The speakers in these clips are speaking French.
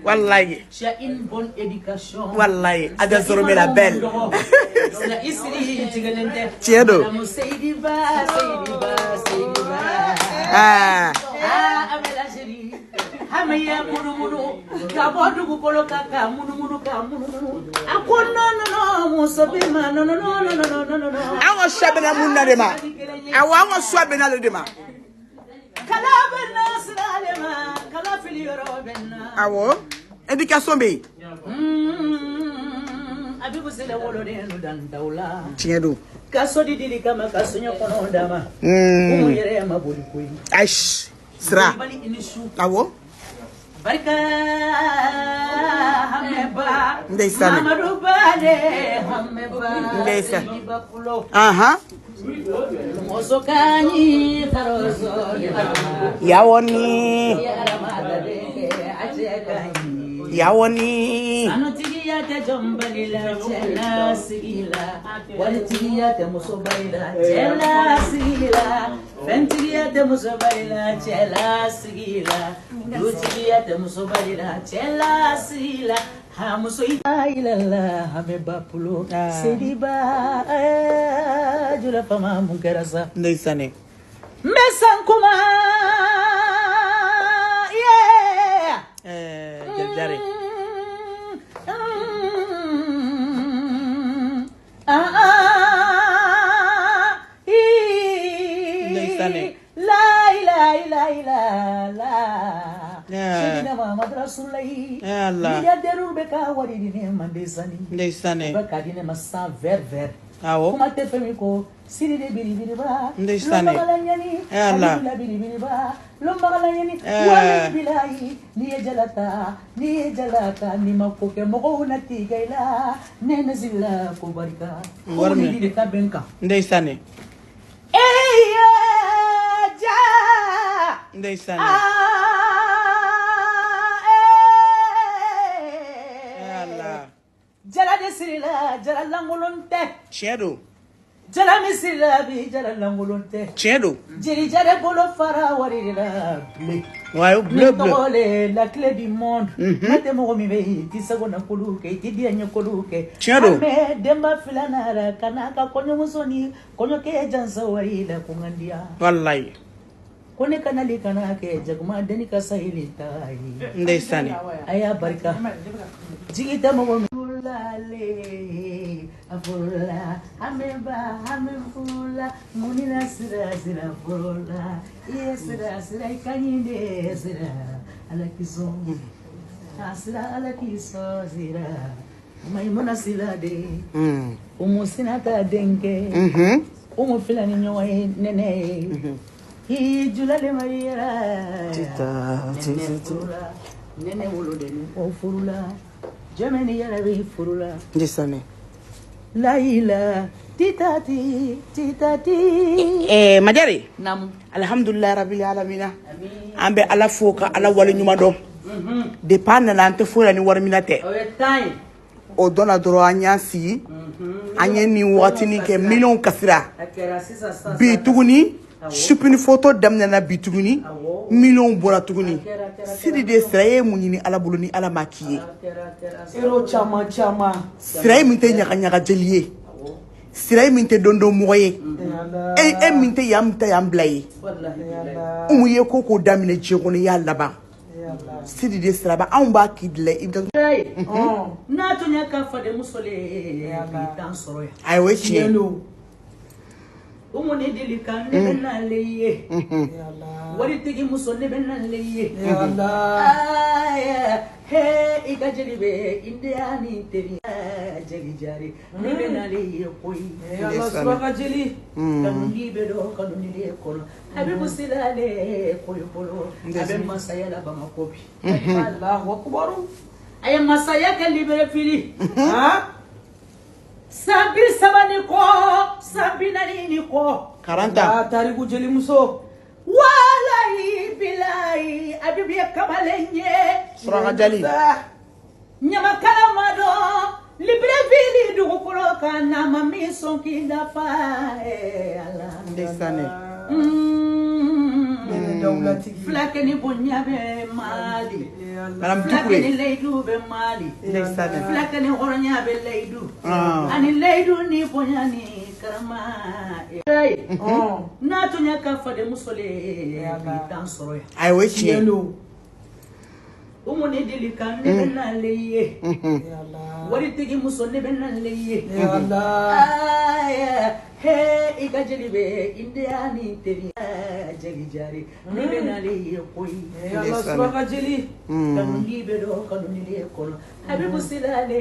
Wallahi. Tu as une bonne éducation. Wallahi. Adazorome la belle. Tiedo. Awa shabena munna dema. Awa swabena le dema. Awo. Éducation be. Tiedo. Aish. Sra. Awo. Barika hameba Ndeysane Amadou Bale hameba Ndeysane aha Mosokani Farozo Yawoni Anotigia te jombalila Jela sigila Walitigia te musobaila Jela sigila Fentigia te musobaila Jela sigila Lutigia te musobaila Jela sigila Hamusoita ilala Hameba pulo Sediba Jula fama munkerasa Ndeysane Mesankuma Jare Ndeysane Sayyidina Muhammad Rasulullahi Allah ya derul beka wari dine mandesani Ndeysane baka dine masa ver awo kuma te femi ko siri de biri ba Ndeysane Allah biri ba lomba galanyani wala bilahi ni jalata ni makoke mogo nati gaila nene zilla ko barika warmi de kabenka Ndeysane ja Ndeysane Jala de sirila jala langolonte Tiedo jala misila bi jala langolonte Tiedo jiri jare bolo fara wari la bleu wayo bleu la clé du monde mate mo mi be ti sago na koluke ti dia nya koluke Tiedo me demba filana ra kanaka konyo musoni konyo ke jansa wari la kungandia wallahi kone kanali kana ke jagma deni ka sahili tai Ndeysane aya barika jigita mo lale afula ameba amefula munina sira fula sira ikanyinde sira alakiso sira maimuna sila de umusina ta denke umufila ni nyoy nene julale mariera tita nene wolode o furula Germany yarabi furula Ndeysane Laila titati Majari nam alhamdulillah rabbil alamin ambe ala foka ala wali nyuma do de panna nante fura ni warmina te o dona doro anyasi anye ni watini ke million kasira bi tuguni shipini photo damna na bi tuguni million bora tuguni sidi de siraye munyini ala buluni ala makiye ero chama siraye minte nyaka jeliye siraye minte dondo moye e minte yamta yamblaye umuye koko damine jegoni ya laba sidi de siraba an ba kidle ibda na to nyaka fa de musole tan soro ay wechi umuni dilikan ne benaleye wari tigi muso ne benaleye Allah he ikajelibe indiani teri jeli jari ne benaleye koi Allah subhanahu jeli kanuni bedo kanuni le kono habibu silale koyo polo abe masaya la bamakobi Allahu akbar ay masaya ke libere fili ha Sabi sabani ko, sabi nani ko. 40 tariku jeli muso. Wallahi billahi abibi kabalenye. Sura jali. Nyama kalamado libre vili du ko kana mami sonki da fa Allah. Ndeysane fulakɛ ni bonya bɛ Mali Madame fulakɛ Touré. ni layidu bɛ Mali Ndeysaan. fulakɛ ni hɔrɔnya bɛ layidu ani layidu ni bonya ni karama n'a tun y'a ka fadenmuso le k'i tan sɔrɔ yan Ayiwa o ye tiɲɛ ye. Umu ni deli kan ne bɛ n'ale ye waritigi muso ne bɛ n'ale ye he i ka jeli bɛ India ni teri jeli jari ne bɛ n'ale ye koyi kanuni bɛ dɔn kanuni de kɔnɔ a bɛ busila ale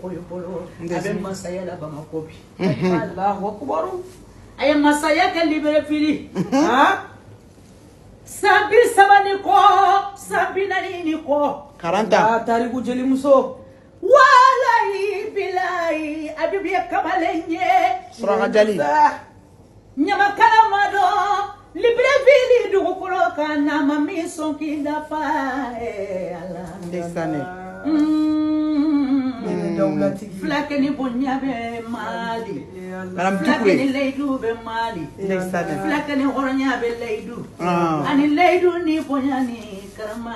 koyi bolo a bɛ masaya la Bamako bi Allahu Akbar a ye masaya kɛ Libreville san 30 ni kɔ san 40 ni kɔ 40 tariku jeli muso walayi bilayi Abibu ye kamalen ye Suraka Jali. Ɲamakala ma dɔn Libreville dugukolo kan n'a ma min sɔn k'i dafa Ala Ndeysaan. fulakɛ ni bonya bɛ Mali Madame fulakɛ Touré. ni layidu bɛ Mali Ndeysaan. fulakɛ ni hɔrɔnya bɛ layidu ani layidu ni bonya ni karama